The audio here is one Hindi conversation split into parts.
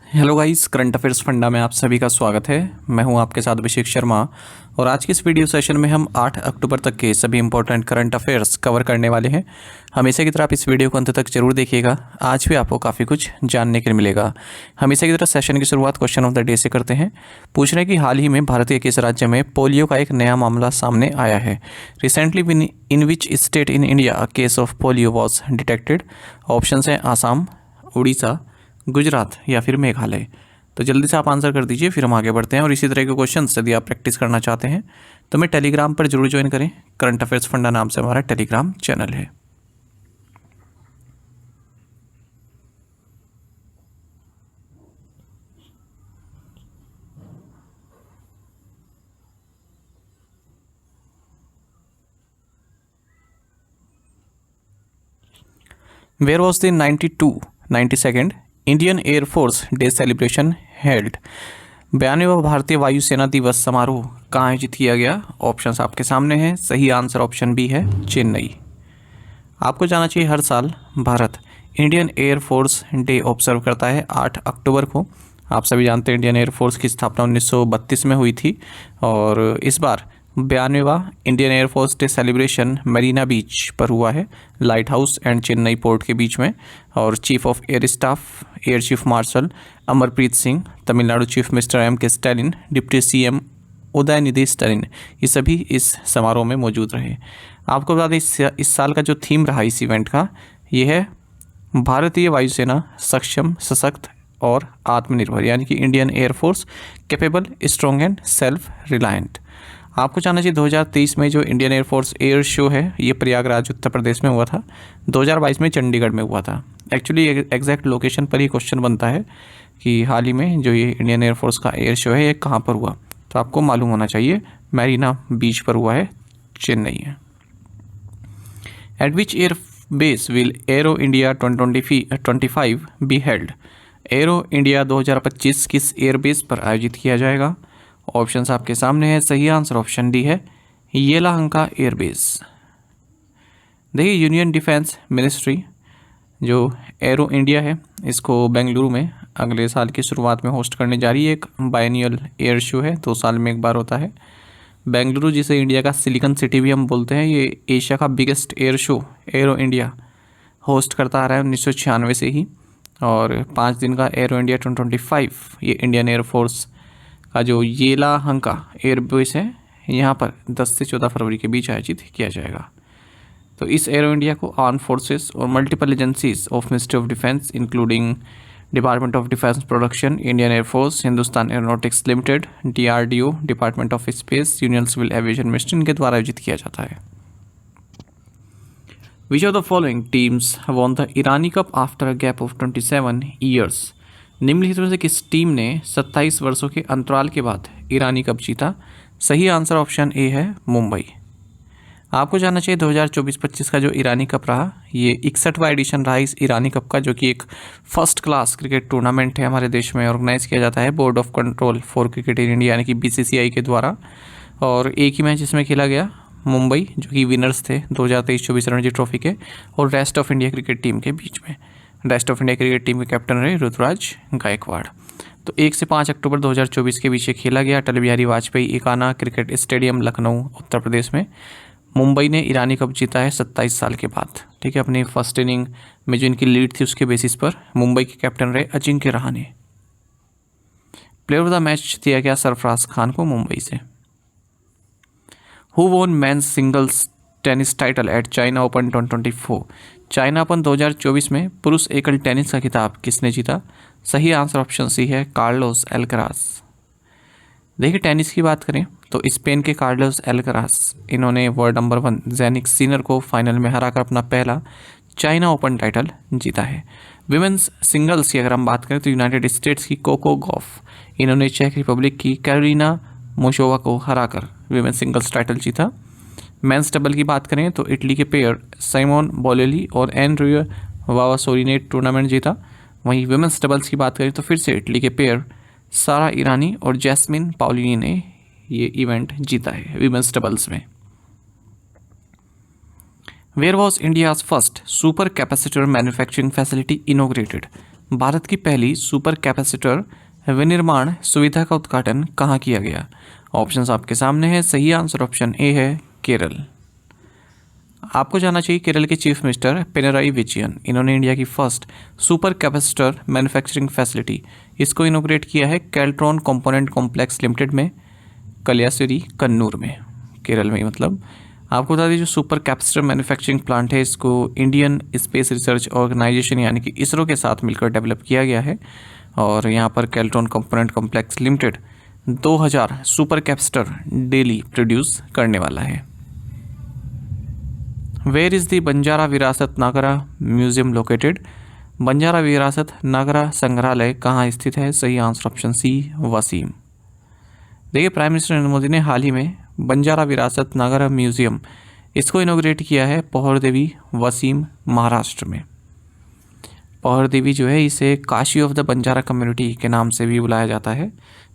Hello guys, current affairs funda में आप सभी का स्वागत है। मैं हूं आपके साथ अभिषेक शर्मा और आज के इस वीडियो सेशन में हम 8 अक्टूबर तक के सभी इंपॉर्टेंट करंट अफेयर्स कवर करने वाले हैं। हमेशा की तरह आप इस वीडियो को अंत तक जरूर देखिएगा। आज भी आपको काफ़ी कुछ जानने के लिए मिलेगा। हमेशा की तरह सेशन की शुरुआत क्वेश्चन ऑफ द डे से करते हैं। पूछ रहे हैं कि हाल ही में भारतीय किस राज्य में पोलियो का एक नया मामला सामने आया है। Recently in which state in India a case of polio was detected. Option हैं आसाम, उड़ीसा, गुजरात या फिर मेघालय। तो जल्दी से आप आंसर कर दीजिए, फिर हम आगे बढ़ते हैं। और इसी तरह के क्वेश्चन यदि आप प्रैक्टिस करना चाहते हैं तो मैं टेलीग्राम पर जरूर ज्वाइन करें। करंट अफेयर्स फंडा नाम से हमारा टेलीग्राम चैनल है। Where was the 92 Indian Air Force Day celebration held. 92वां भारतीय वायुसेना दिवस समारोह कहाँ आयोजित किया गया। ऑप्शंस आपके सामने हैं। सही आंसर ऑप्शन बी है, चेन्नई। आपको जाना चाहिए हर साल Bharat Indian Air Force day observe करता है 8 अक्टूबर को। आप सभी जानते हैं इंडियन एयरफोर्स की स्थापना 1932 में हुई थी और इस बार 92वां Indian Air Force Day celebration Marina Beach पर हुआ है, lighthouse and Chennai port के बीच में। और chief of air staff air chief marshal Amarpreet Singh, Tamil Nadu chief mister M K Stalin, deputy CM Udhayanidhi Stalin, ये सभी इस समारोह में मौजूद रहे। आपको बता दें इस साल का जो थीम रहा इस इवेंट का, ये है भारतीय वायुसेना सक्षम, सशक्त और आत्मनिर्भर, यानी कि Indian air force capable, strong and self reliant. आपको जानना चाहिए 2023 में जो इंडियन एयरफोर्स एयर शो है ये प्रयागराज उत्तर प्रदेश में हुआ था। 2022 में चंडीगढ़ में हुआ था। एक्चुअली एग्जैक्ट लोकेशन पर ही क्वेश्चन बनता है कि हाल ही में जो ये इंडियन एयरफोर्स का एयर शो है ये कहाँ पर हुआ, तो आपको मालूम होना चाहिए मैरीना बीच पर हुआ है, चेन्नई है। Eight which air base will arrow India 2025 be held. Arrow India 2025 किस एयरबेस पर आयोजित किया जाएगा। ऑप्शंस आपके सामने है। सही आंसर ऑप्शन डी है, येलाहंका एयरबेस। देखिए यूनियन डिफेंस मिनिस्ट्री जो एरो इंडिया है इसको बेंगलुरु में अगले साल की शुरुआत में होस्ट करने जा रही है। एक बायनियल एयर शो है, 2 साल में एक बार होता है। बेंगलुरु जिसे इंडिया का सिलिकन सिटी भी हम बोलते हैं, ये एशिया का biggest air show arrow India host करता आ रहा है 1996 से ही। और 5 दिन का एरो इंडिया 2025 ये इंडियन एयरफोर्स का जो येलाहंका एयरबेस है यहाँ पर 10 से 14 फरवरी के बीच आयोजित किया जाएगा। तो इस एरो इंडिया को आर्म फोर्सेस और multiple agencies of ministry of defence including department of defence production, Indian air force, Hindustan Aeronautics Limited, DRDO, department of space, union civil aviation ministry, इनके द्वारा आयोजित किया जाता है। Which of the following teams won the Irani cup after a gap of 27 years. निम्नलिखित में से किस टीम ने 27 वर्षों के अंतराल के बाद ईरानी कप जीता। सही आंसर ऑप्शन ए है, मुंबई। आपको जानना चाहिए 2024-25 का जो ईरानी कप रहा ये 61वां एडिशन रहा इस ईरानी कप का, जो कि एक फर्स्ट क्लास क्रिकेट टूर्नामेंट है हमारे देश में। ऑर्गेनाइज किया जाता है board of control for cricket in India यानी कि BCCI के द्वारा। और एक ही मैच इसमें खेला गया, मुंबई जो कि विनर्स थे 2023-24 रणजी ट्रॉफी के, और rest of India cricket team के बीच में। Rest of India cricket team के कैप्टन रहे ऋतुराज गायकवाड़। तो 1 से 5 अक्टूबर 2024 के बीच खेला गया अटल बिहारी वाजपेयी इकाना क्रिकेट स्टेडियम, लखनऊ, उत्तर प्रदेश में। मुंबई ने ईरानी कप जीता है 27 साल के बाद। ठीक है, अपनी फर्स्ट इनिंग में जो इनकी लीड थी उसके बेसिस पर मुंबई के कैप्टन रहे Ajinkya Rahane. Player of the match दिया गया सरफराज खान को मुंबई से। Who won men's singles tennis title at China open 2024। China open 2024 में पुरुष एकल टेनिस का खिताब किसने जीता। सही आंसर ऑप्शन सी है, कार्लोस एल्कराज। देखिए टेनिस की बात करें तो स्पेन के कार्लोस एल्कराज, इन्होंने वर्ल्ड नंबर 1 जेनिक सिनर को फाइनल में हराकर अपना पहला चाइना ओपन टाइटल जीता है। विमेंस सिंगल्स की अगर हम बात करें तो यूनाइटेड स्टेट्स की कोको गॉफ, इन्होंने चेक रिपब्लिक की कैरोलिना मोशोवा को हराकर विमेंस सिंगल्स टाइटल जीता। मेंस डबल की बात करें तो इटली के पेयर साइमोन बोलेली और एंड्रियो वावासोरी ने टूर्नामेंट जीता। वहीं विमेंस डबल्स की बात करें तो फिर से इटली के पेयर सारा ईरानी और जैस्मिन पाउलिनी ने ये इवेंट जीता है विमेंस डबल्स में। Where was India's first super capacitor manufacturing facility inaugurated. भारत की पहली सुपर कैपेसिटर विनिर्माण सुविधा का उद्घाटन कहाँ किया गया? ऑप्शंस आपके सामने है। सही आंसर ऑप्शन ए है केरल। आपको जानना चाहिए केरल के चीफ मिनिस्टर पिनराई विजयन, इन्होंने इंडिया की first super capacitor manufacturing facility इसको इनोग्रेट किया है कैल्ट्रॉन कंपोनेंट कॉम्प्लेक्स लिमिटेड में, कलियासुरी कन्नूर में, केरल में। मतलब आपको बता दें जो सुपर कैपेसिटर मैन्युफैक्चरिंग प्लांट है इसको इंडियन स्पेस रिसर्च ऑर्गेनाइजेशन यानी कि इसरो के साथ मिलकर डेवलप किया गया है और यहाँ पर Keltron component complex limited 2000 super capacitor daily produce करने वाला है। वेयर इज़ दी बंजारा विरासत नागरा म्यूजियम लोकेटेड? बंजारा विरासत नागरा संग्रहालय कहाँ स्थित है? सही आंसर ऑप्शन सी वसीम। देखिए प्राइम मिनिस्टर नरेंद्र मोदी ने हाल ही में बंजारा विरासत नागरा म्यूजियम इसको इनोग्रेट किया है पौहर देवी वसीम महाराष्ट्र में। पौहर देवी जो है इसे Kashi of the Banjara community के नाम से भी बुलाया जाता है।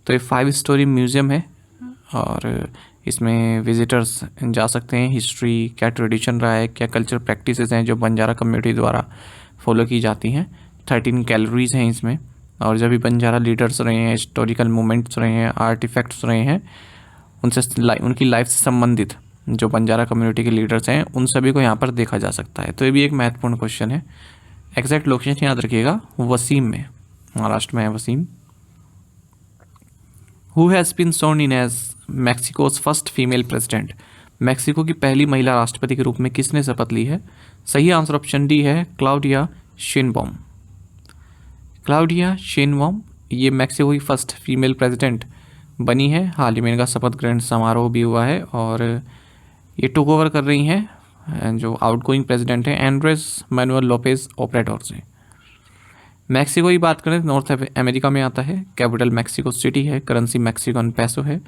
तो ये 5 स्टोरी म्यूजियम है और इसमें विजिटर्स जा सकते हैं। हिस्ट्री, क्या ट्रेडिशन रहा है, क्या कल्चर प्रैक्टिसेस हैं जो बंजारा कम्युनिटी द्वारा फॉलो की जाती हैं। 13 गैलरीज हैं इसमें और जब भी बंजारा लीडर्स रहे हैं, हिस्टोरिकल मोमेंट्स रहे हैं, आर्टिफैक्ट्स रहे हैं, उनसे उनकी लाइफ से संबंधित जो बंजारा कम्युनिटी के लीडर्स हैं उन सभी को यहाँ पर देखा जा सकता है। तो ये भी एक महत्वपूर्ण क्वेश्चन है। एग्जैक्ट लोकेशन याद रखिएगा, वसीम में, महाराष्ट्र में है Washim. Who has been sworn in as Mexico's first female president? Mexico की पहली महिला राष्ट्रपति के रूप में किसने शपथ ली है? सही आंसर ऑप्शन डी है क्लाउडिया शेनबॉम। क्लाउडिया शेनबॉम ये मैक्सिको की फर्स्ट फीमेल प्रेसिडेंट बनी है। हाल ही में इनका शपथ ग्रहण समारोह भी हुआ है और ये टुक ओवर कर रही हैं जो आउटगोइंग प्रेसिडेंट हैं एंड्रेस मैनुअल लोपेज ओब्राडोर से। मैक्सिको की बात करें नॉर्थ अमेरिका में आता है। कैपिटल मैक्सिको सिटी है, करेंसी मैक्सिकन पैसो है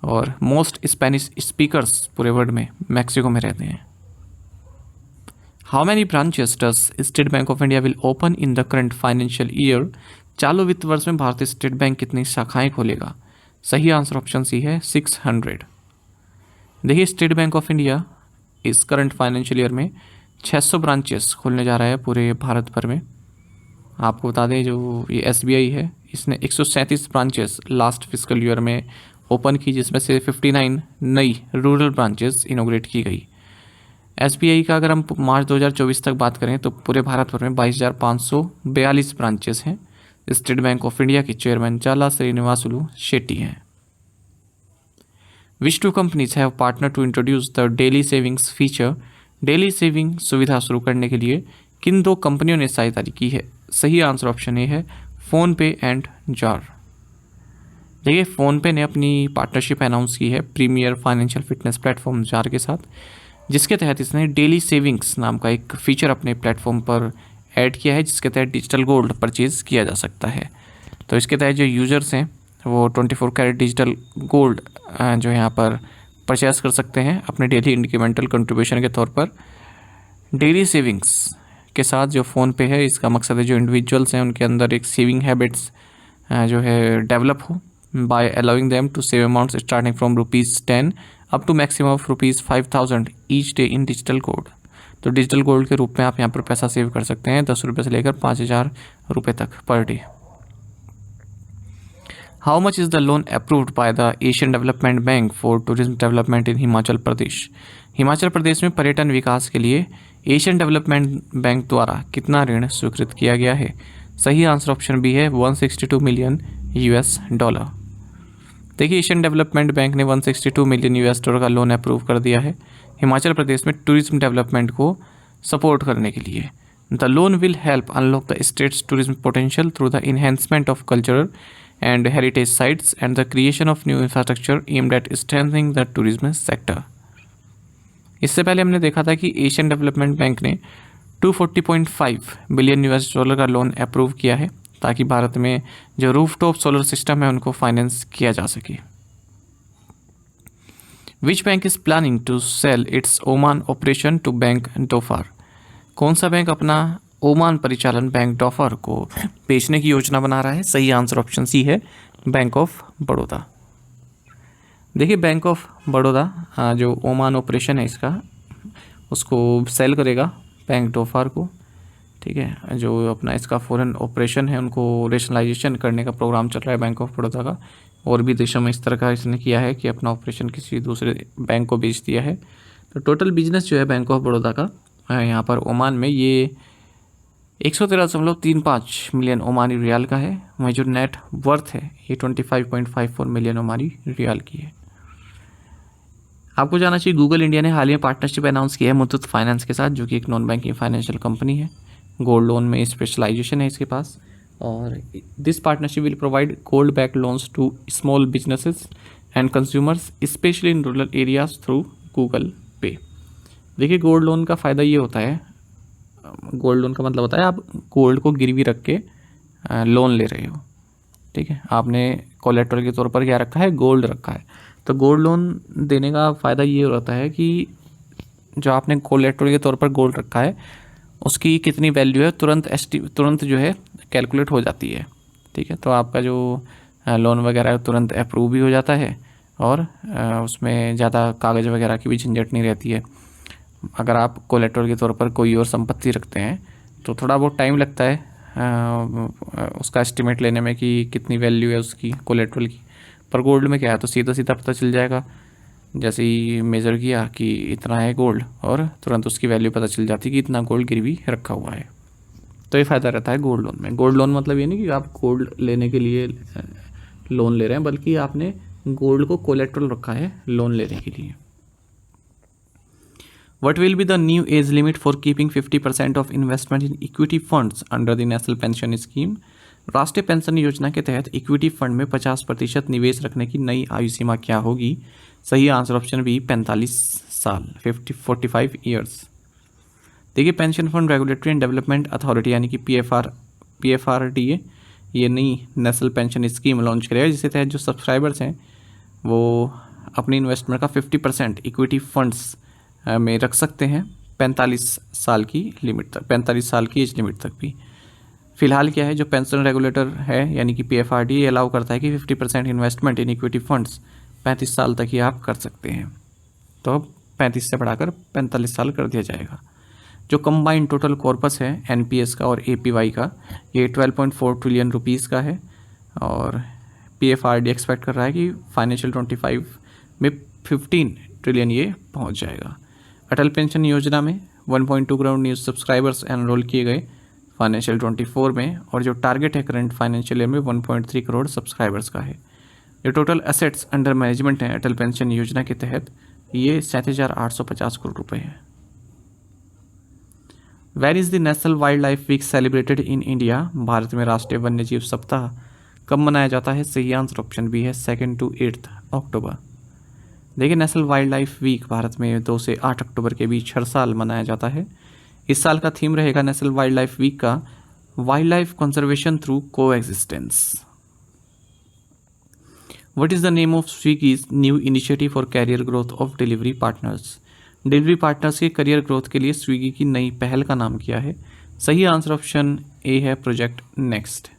और मोस्ट स्पेनिश स्पीकर्स पूरे वर्ल्ड में मैक्सिको में रहते हैं। How many branches does state Bank of India will open in the current financial year? चालू वित्त वर्ष में भारतीय स्टेट बैंक कितनी शाखाएं खोलेगा? सही आंसर ऑप्शन सी है 600। देखिए स्टेट बैंक ऑफ इंडिया इस करंट फाइनेंशियल ईयर में 600 ब्रांचेस खोलने जा रहा है पूरे भारत भर में। आपको बता दें जो ये SBI है इसने 137 ब्रांचेस लास्ट फिस्कल ईयर में ओपन की, जिसमें से 59 नई रूरल ब्रांचेस इनोग्रेट की गई। SBI का अगर हम मार्च 2024 तक बात करें तो पूरे भारत भर में 22,542 ब्रांचेस हैं। स्टेट बैंक ऑफ इंडिया के चेयरमैन चाला श्रीनिवासुलु शेट्टी हैं। Which two companies have partner to introduce the daily savings feature? Daily saving सुविधा शुरू करने के लिए किन 2 कंपनियों ने साझेदारी की है? सही आंसर ऑप्शन ए है फ़ोन पे एंड जार। देखिए फ़ोन पे ने अपनी पार्टनरशिप अनाउंस की है premier financial fitness platform Jar के साथ, जिसके तहत इसने डेली सेविंग्स नाम का एक फीचर अपने प्लेटफॉर्म पर ऐड किया है, जिसके तहत डिजिटल गोल्ड परचेज़ किया जा सकता है। तो इसके तहत जो यूज़र्स हैं वो 24 कैरेट डिजिटल गोल्ड जो यहाँ पर परचेस कर सकते हैं अपने डेली इंक्रीमेंटल कंट्रीब्यूशन के तौर पर। डेली सेविंग्स के साथ जो फ़ोन पे है इसका मकसद है जो इंडिविजुअल्स हैं उनके अंदर एक सेविंग हैबिट्स जो है डेवलप हो by allowing them to save amounts starting from ₹10 up to maximum of ₹5,000 each day in digital gold. तो डिजिटल गोल्ड के रूप में आप यहाँ पर पैसा सेव कर सकते हैं 10 रुपये से लेकर 5,000 रुपये तक per day. How much is the loan approved by the Asian Development Bank for tourism development in Himachal Pradesh? Himachal Pradesh में पर्यटन विकास के लिए एशियन डेवलपमेंट बैंक द्वारा कितना ऋण स्वीकृत किया गया है? सही आंसर ऑप्शन बी है $162 मिलियन। देखिए एशियन डेवलपमेंट बैंक ने $162 मिलियन का लोन अप्रूव कर दिया है हिमाचल प्रदेश में टूरिज्म डेवलपमेंट को सपोर्ट करने के लिए। The loan will help unlock the states tourism potential through the enhancement of cultural and heritage sites and the creation of new infrastructure aimed at strengthening the tourism sector। इससे पहले हमने देखा था कि एशियन डेवलपमेंट बैंक ने $240.5 बिलियन का लोन अप्रूव किया है ताकि भारत में जो रूफटॉप सोलर सिस्टम है उनको फाइनेंस किया जा सके। Which bank is planning to sell its Oman operation to Bank Dhofar? कौन सा बैंक अपना ओमान परिचालन बैंक डॉफर को बेचने की योजना बना रहा है? सही आंसर ऑप्शन सी है बैंक ऑफ बड़ौदा। देखिए बैंक ऑफ बड़ौदा जो ओमान ऑपरेशन है इसका उसको सेल करेगा बैंक डॉफर को ठीक है। जो अपना इसका फॉरेन ऑपरेशन है उनको रेशनलाइजेशन करने का प्रोग्राम चल रहा है बैंक ऑफ बड़ौदा का, और भी देशों में इस तरह का इसने किया है कि अपना ऑपरेशन किसी दूसरे बैंक को बेच दिया है। तो टोटल बिजनेस जो है बैंक ऑफ बड़ौदा का यहाँ पर ओमान में ये 113.35 मिलियन ओमानी रियाल का है। वहीं जो नेट वर्थ है ये 25.54 मिलियन ओमानी रियाल की है। आपको जाना चाहिए गूगल इंडिया ने हाल ही में पार्टनरशिप अनाउंस किया है मुथूट फाइनेंस के साथ, जो कि एक नॉन बैंकिंग फाइनेंशियल कंपनी है। गोल्ड लोन में स्पेशलाइजेशन है इसके पास, और this partnership will provide gold backed loans to small businesses and consumers specially in rural areas through Google Pay. देखिए गोल्ड लोन का फ़ायदा ये होता है, गोल्ड लोन का मतलब होता है आप गोल्ड को गिरवी रख के लोन ले रहे हो, ठीक है। आपने कोलेटरल के तौर पर क्या रखा है, गोल्ड रखा है। तो गोल्ड लोन देने का फ़ायदा ये होता है कि जो आपने कोलेटरल के तौर पर गोल्ड रखा है उसकी कितनी वैल्यू है तुरंत जो है कैलकुलेट हो जाती है, ठीक है। तो आपका जो लोन वगैरह तुरंत अप्रूव भी हो जाता है, और उसमें ज़्यादा कागज़ वगैरह की भी झंझट नहीं रहती है। अगर आप कोलेटरल के तौर पर कोई और संपत्ति रखते हैं तो थोड़ा बहुत टाइम लगता है उसका एस्टिमेट लेने में कि कितनी वैल्यू है उसकी कोलेटरल की। पर गोल्ड में क्या है, तो सीधा सीधा पता चल जाएगा, जैसे ही मेज़र किया कि इतना है गोल्ड, और तुरंत उसकी वैल्यू पता चल जाती है कि इतना गोल्ड गिरवी रखा हुआ है। तो ये फ़ायदा रहता है गोल्ड लोन में। गोल्ड लोन मतलब ये नहीं कि आप गोल्ड लेने के लिए लोन ले रहे हैं, बल्कि आपने गोल्ड को कोलेटरल रखा है लोन लेने के लिए। What will be the new age limit for keeping 50% of investment in equity funds under the National Pension Scheme? राष्ट्रीय पेंशन योजना के तहत इक्विटी फंड में 50% निवेश रखने की नई आयु सीमा क्या होगी? सही आंसर ऑप्शन बी 45 साल, 45 ईयर्स। देखिए pension fund regulatory and development authority यानी कि PFRDA ये नई नेशनल पेंशन स्कीम लॉन्च करेगा, जिसके तहत जो सब्सक्राइबर्स हैं वो अपनी इन्वेस्टमेंट का 50% इक्विटी फंड्स में रख सकते हैं 45 साल की लिमिट तक, 45 साल की एज लिमिट तक भी। फिलहाल क्या है, जो पेंशन रेगुलेटर है यानी कि PFRDA ये अलाउ करता है कि 50% इन्वेस्टमेंट इन इक्विटी फंड्स 35 साल तक ही आप कर सकते हैं। तो अब 35 से बढ़ाकर 45 साल कर दिया जाएगा। जो कंबाइंड टोटल कॉर्पस है NPS का और APY का, ये 12.4 ट्रिलियन रुपीज़ का है, और PFRDA एक्सपेक्ट कर रहा है कि फाइनेंशियल 25 में 15 ट्रिलियन ये पहुंच जाएगा। अटल पेंशन योजना में 1.2 करोड़ न्यू सब्सक्राइबर्स एनरोल किए गए फाइनेंशियल 24 में, और जो टारगेट है करंट फाइनेंशियल ईयर में 1.3 करोड़ सब्सक्राइबर्स का है। जो टोटल एसेट्स अंडर मैनेजमेंट है अटल पेंशन योजना के तहत ये 37,850 करोड़ रुपए है। Where is the national wildlife week celebrated in India? भारत में राष्ट्रीय वन्यजीव सप्ताह कब मनाया जाता है? सही आंसर ऑप्शन बी है 2 to 8 अक्टूबर। देखिए नेशनल वाइल्ड लाइफ वीक भारत में 2 से 8 अक्टूबर के बीच हर साल मनाया जाता है। इस साल का थीम रहेगा नेशनल वाइल्ड लाइफ वीक का wildlife conservation through coexistence. What is the name of Swiggy's new initiative for career growth of delivery partners? Delivery partners के करियर ग्रोथ के लिए स्विगी की नई पहल का नाम क्या है? सही आंसर ऑप्शन ए है प्रोजेक्ट नेक्स्ट।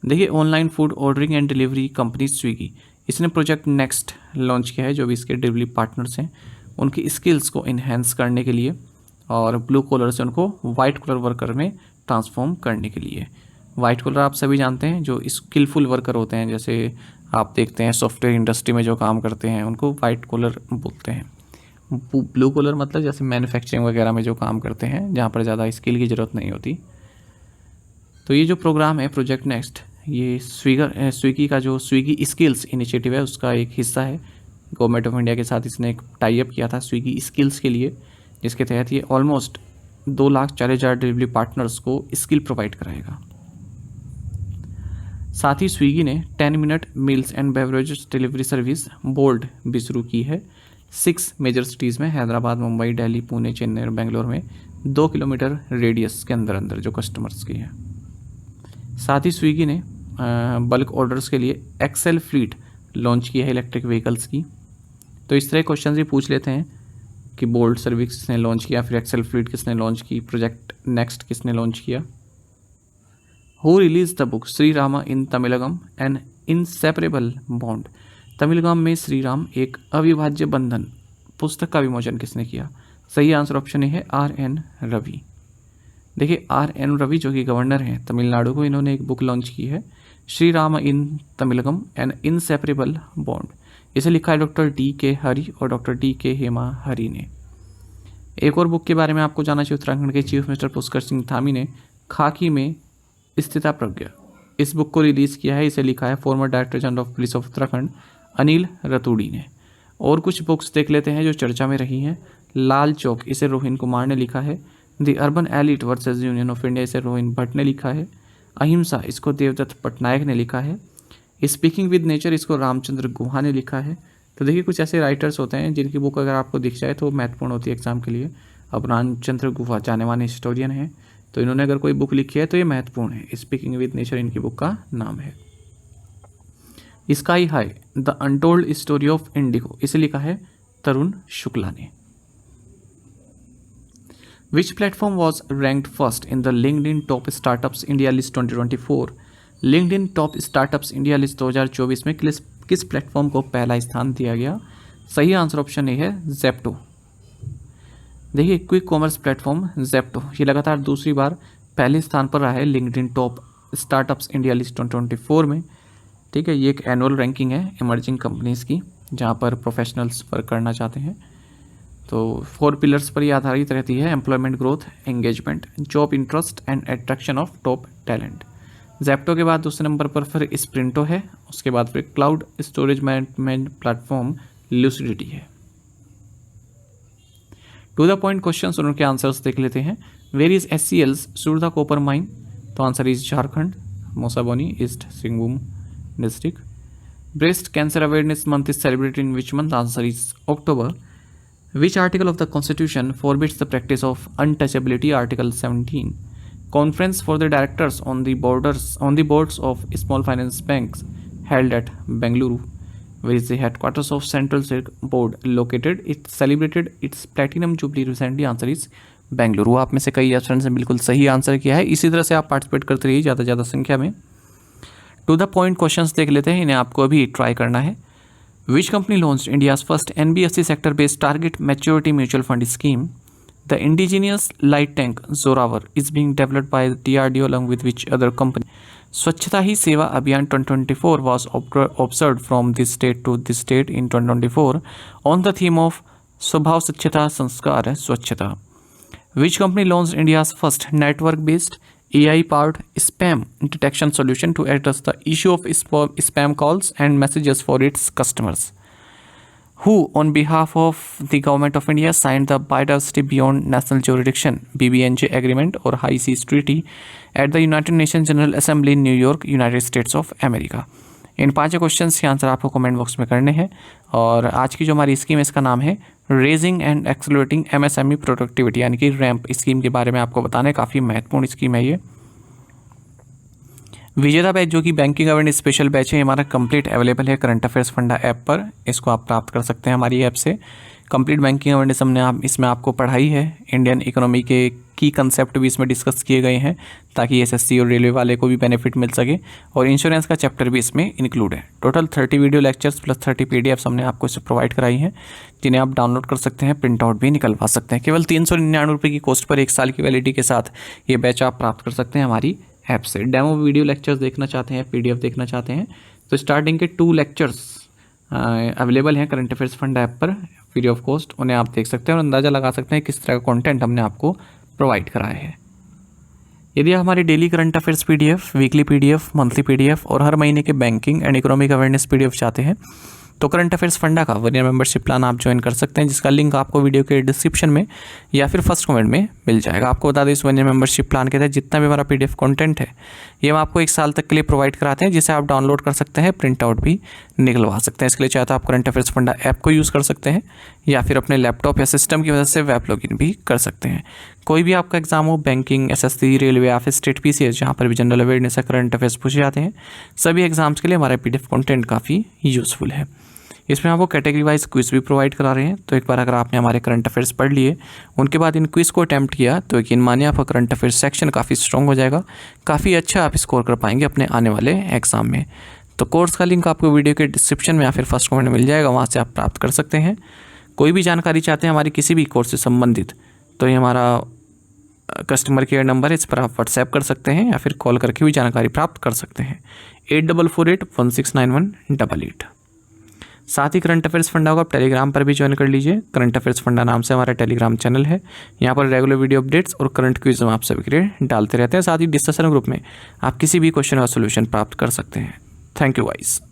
देखिए online food ordering and delivery company Swiggy, इसने प्रोजेक्ट नेक्स्ट लॉन्च किया है, जो भी इसके डिलीवरी पार्टनर्स हैं उनकी स्किल्स को इन्हेंस करने के लिए और ब्लू कॉलर से उनको वाइट कॉलर वर्कर में ट्रांसफॉर्म करने के लिए। वाइट कॉलर आप सभी जानते हैं, जो स्किलफुल वर्कर होते हैं, जैसे आप देखते हैं सॉफ्टवेयर इंडस्ट्री में जो काम करते हैं उनको वाइट कॉलर बोलते हैं। ब्लू कॉलर मतलब जैसे मैन्युफैक्चरिंग वगैरह में जो काम करते हैं, जहाँ पर ज़्यादा स्किल की ज़रूरत नहीं होती। तो ये जो प्रोग्राम है प्रोजेक्ट नेक्स्ट, ये स्विगी का जो स्विगी स्किल्स इनिशिएटिव है उसका एक हिस्सा है। गवर्नमेंट ऑफ इंडिया के साथ इसने एक टाई अप किया था स्विगी स्किल्स के लिए, जिसके तहत ये ऑलमोस्ट 2,40,000 डिलीवरी पार्टनर्स को स्किल प्रोवाइड कराएगा। साथ ही स्विगी ने 10 minute meals and beverages delivery service Bolt भी शुरू की है 6 मेजर सिटीज़ में, हैदराबाद, मुंबई, दिल्ली, पुणे, चेन्नई और बेंगलोर में 2 किलोमीटर रेडियस के अंदर अंदर जो कस्टमर्स की है। साथ ही स्विगी ने बल्क ऑर्डर्स के लिए एक्सेल फ्लीट लॉन्च की है इलेक्ट्रिक व्हीकल्स की। तो इस तरह क्वेश्चन भी पूछ लेते हैं कि बोल्ड सर्विस किसने लॉन्च किया, फिर एक्सेल फ्लीट किसने लॉन्च की, प्रोजेक्ट नेक्स्ट किसने लॉन्च किया। Who release the book Shri Rama in Tamilagam an inseparable bond? Tamilagam में श्री राम एक अविभाज्य बंधन पुस्तक का विमोचन किसने किया? सही आंसर ऑप्शन है RN रवि। देखिए R.N. रवि जो कि गवर्नर हैं तमिलनाडु को, इन्होंने एक बुक लॉन्च की है, श्री राम इन तमिलगम एन इनसेपरेबल बॉन्ड। इसे लिखा है डॉक्टर D.K. हरि और डॉक्टर D.K. हेमा हरि ने। एक और बुक के बारे में आपको जानना चाहिए, उत्तराखंड के चीफ मिनिस्टर पुष्कर सिंह धामी ने खाकी में स्थिता प्रज्ञा, इस बुक को रिलीज़ किया है। इसे लिखा है farmer director general of police of Uttarakhand Anil Raturi ने। और कुछ बुक्स देख लेते हैं जो चर्चा में रही हैं। लाल चौक, इसे रोहिन कुमार ने लिखा है। The urban elite versus union of India, इसे रोहिन भट्ट ने लिखा है। अहिंसा, इसको देवदत्त पटनायक ने लिखा है। स्पीकिंग विद नेचर, इसको रामचंद्र गुहा ने लिखा है। तो देखिए कुछ ऐसे राइटर्स होते हैं जिनकी बुक अगर आपको दिख जाए तो महत्वपूर्ण होती है एग्जाम के लिए। अब रामचंद्र गुहा जाने माने हिस्टोरियन हैं, तो इन्होंने अगर कोई बुक लिखी है तो ये महत्वपूर्ण है। स्पीकिंग विद नेचर इनकी बुक का नाम है। Sky high the untold story of Indigo, इसे लिखा है तरुण शुक्ला ने। Which platform was ranked first in the LinkedIn top startups India list 2024? LinkedIn top startups India list 2024 में किस प्लेटफॉर्म को पहला स्थान दिया गया? सही आंसर ऑप्शन ए है जेप्टो। देखिए क्विक कॉमर्स प्लेटफॉर्म जेप्टो ये लगातार दूसरी बार पहले स्थान पर रहा है LinkedIn top startups India list 2024 में। ठीक है, ये एक एनुअल रैंकिंग है इमर्जिंग कंपनीज़ की, जहाँ पर प्रोफेशनल्स वर्क करना चाहते हैं। तो 4 पिलर्स पर ये आधारित रहती है: employment growth, engagement, job interest and attraction of top talent. Zepto के बाद दूसरे नंबर पर फिर स्प्रिंटो है, उसके बाद फिर cloud storage management platform lucidity है। टू द पॉइंट क्वेश्चन, उनके आंसर्स देख लेते हैं। Where is SCL's Surda copper mine? तो answer is Jharkhand, Mosaboni, east Singhbhum district. Breast cancer awareness month is celebrated in which month? Answer is October. Which article of the Constitution forbids the practice of untouchability? Article 17. Conference for the directors on the boards of small finance banks held at Bengaluru, where is the headquarters of Central Silk Board located. It celebrated its platinum jubilee recently. Answer is Bengaluru. आप में से कई स्टूडेंट्स ने बिल्कुल सही आंसर किया है। इसी तरह से आप पार्टिसिपेट करते रहिए ज़्यादा से ज़्यादा संख्या में। टू द पॉइंट क्वेश्चंस देख लेते हैं, इन्हें आपको अभी ट्राई करना है। Which company launched India's first NBFC sector-based target maturity mutual fund scheme? The indigenous light tank Zorawar is being developed by the DRDO along with which other company? Swachhata Hi Seva Abhiyan 2024 was observed from this state to this state in 2024 on the theme of Swabhav Swachhata Sanskar Swachhata. Which company launched India's first network-based AI-powered spam detection solution to address the issue of spam calls and messages for its customers? Who, on behalf of the Government of India, signed the Biodiversity Beyond National Jurisdiction (BBNJ) Agreement or High Seas Treaty at the United Nations General Assembly in New York, United States of America? In 5 questions के आंसर आपको कमेंट बॉक्स में करने हैं। और आज की जो हमारी स्कीम है इसका नाम है raising and accelerating MSME productivity, यानी कि रैंप स्कीम के बारे में आपको बताना है। काफ़ी महत्वपूर्ण स्कीम है ये। विजेता बैच जो कि बैंकिंग अवेयरनेस स्पेशल बैच है, हमारा कंप्लीट अवेलेबल है करंट अफेयर्स फंडा ऐप पर। इसको आप प्राप्त कर सकते हैं हमारी ऐप से। कंप्लीट बैंकिंग अवेयरनेस हमने इसमें आपको पढ़ाई है। इंडियन इकोनॉमी के की कंसेप्ट भी इसमें डिस्कस किए गए हैं ताकि SSC और रेलवे वाले को भी बेनिफिट मिल सके। और इंश्योरेंस का चैप्टर भी इसमें इंक्लूड है। Total 30 video lectures plus 30 PDFs हमने आपको इसे प्रोवाइड कराई हैं, जिन्हें आप डाउनलोड कर सकते हैं, प्रिंट आउट भी निकलवा सकते हैं। केवल 399 रुपये की कॉस्ट पर 1 साल की वैलिडिटी के साथ ये बैच आप प्राप्त कर सकते हैं हमारी ऐप से। डेमो वीडियो लेक्चर्स देखना चाहते हैं, PDF देखना चाहते हैं, तो स्टार्टिंग के 2 लेक्चर्स अवेलेबल हैं करंट अफेयर्स फंड ऐप पर फ्री ऑफ कॉस्ट। उन्हें आप देख सकते हैं और अंदाज़ा लगा सकते हैं किस तरह का कंटेंट हमने आपको प्रोवाइड कराया है। यदि आप हमारे daily current affairs PDF, weekly PDF, monthly PDF और हर महीने के banking and economic awareness PDF चाहते हैं तो करंट अफेयर्स फंडा का 1 ईयर मेंबरशिप प्लान आप ज्वाइन कर सकते हैं, जिसका लिंक आपको वीडियो के डिस्क्रिप्शन में या फिर फर्स्ट कमेंट में मिल जाएगा। आपको बता दें इस 1 ईयर मेंबरशिप प्लान के तहत जितना भी हमारा PDF कंटेंट है ये हम आपको 1 साल तक के लिए प्रोवाइड कराते हैं, जिसे आप डाउनलोड कर सकते हैं, प्रिंट आउट भी निकलवा सकते हैं। इसके लिए चाहे तो आप करंट अफेयर्स फंडा ऐप को यूज़ कर सकते हैं या फिर अपने लैपटॉप या सिस्टम की मदद से वेब लॉगिन भी कर सकते हैं। कोई भी आपका एग्जाम हो, बैंकिंग, SSC, रेलवे या फिर स्टेट PCS, जहाँ पर भी जनरल अवेयरनेस या करंट अफेयर्स पूछे जाते हैं, सभी एग्जाम्स के लिए हमारा PDF कंटेंट काफ़ी यूज़फुल है। इसमें आपको कैटेगरी वाइज क्विज़ भी प्रोवाइड करा रहे हैं। तो एक बार अगर आपने हमारे करंट अफेयर्स पढ़ लिए, उनके बाद इन क्विज़ को अटैम्प्ट किया, तो यकीन मानिए आपका करंट अफेयर्स सेक्शन काफ़ी स्ट्रॉन्ग हो जाएगा, काफ़ी अच्छा आप स्कोर कर पाएंगे अपने आने वाले एग्जाम में। तो कोर्स का लिंक आपको वीडियो के डिस्क्रिप्शन में या फिर फर्स्ट कमेंट में मिल जाएगा, वहाँ से आप प्राप्त कर सकते हैं। कोई भी जानकारी चाहते हैं हमारी किसी भी कोर्स से संबंधित, तो ये हमारा कस्टमर केयर नंबर है, इस पर आप व्हाट्सएप कर सकते हैं या फिर कॉल करके भी जानकारी प्राप्त कर सकते हैं 8448169188। साथ ही करंट अफेयर्स फंडा को आप टेलीग्राम पर भी ज्वाइन कर लीजिए। करंट अफेयर्स फंडा नाम से हमारा टेलीग्राम चैनल है। यहाँ पर रेगुलर वीडियो अपडेट्स और करंट क्विज हम आप सभी के लिए डालते रहते हैं। साथ ही डिस्कशन ग्रुप में आप किसी भी क्वेश्चन का सोल्यूशन प्राप्त कर सकते हैं। Thank you guys.